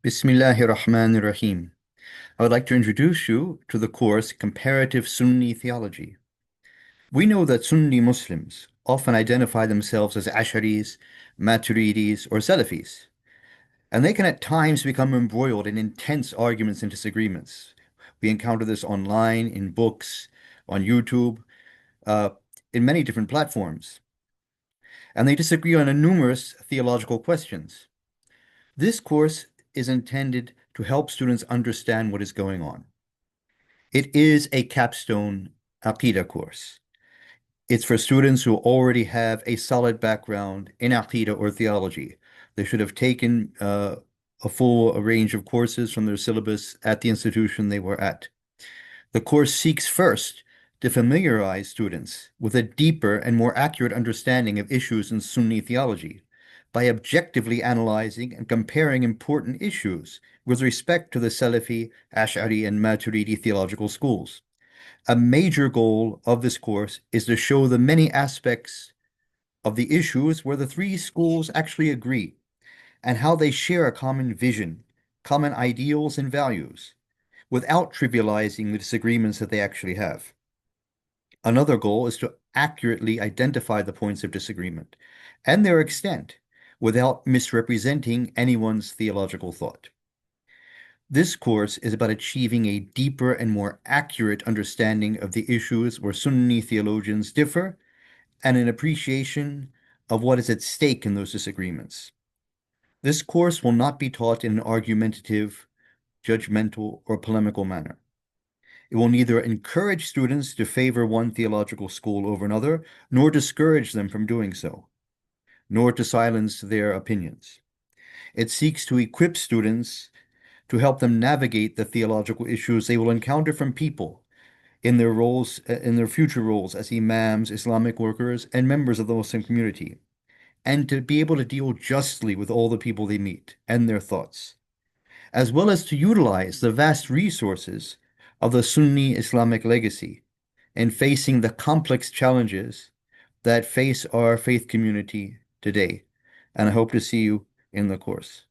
Bismillahir Rahmanir Rahim. I would like to introduce you to the course Comparative Sunni Theology. We know that Sunni Muslims often identify themselves as Asharis, Maturidis, or Salafis, and they can at times become embroiled in intense arguments and disagreements. We encounter this online, in books, on YouTube, uh, in many different platforms, and they disagree on numerous theological questions. This course is intended to help students understand what is going on. It is a capstone Aqidah course. It's for students who already have a solid background in Aqidah or theology. They should have taken a full range of courses from their syllabus at the institution they were at. The course seeks first to familiarize students with a deeper and more accurate understanding of issues in Sunni theology by objectively analyzing and comparing important issues with respect to the Salafi, Ash'ari, and Maturidi theological schools. A major goal of this course is to show the many aspects of the issues where the three schools actually agree and how they share a common vision, common ideals, and values, without trivializing the disagreements that they actually have. Another goal is to accurately identify the points of disagreement and their extent without misrepresenting anyone's theological thought. This course is about achieving a deeper and more accurate understanding of the issues where Sunni theologians differ and an appreciation of what is at stake in those disagreements. This course will not be taught in an argumentative, judgmental, or polemical manner. It will neither encourage students to favor one theological school over another, nor discourage them from doing so, nor to silence their opinions. It seeks to equip students to help them navigate the theological issues they will encounter from people in their roles, in their future roles as imams, Islamic workers, and members of the Muslim community, and to be able to deal justly with all the people they meet and their thoughts, as well as to utilize the vast resources of the Sunni Islamic legacy in facing the complex challenges that face our faith community today. And I hope to see you in the course.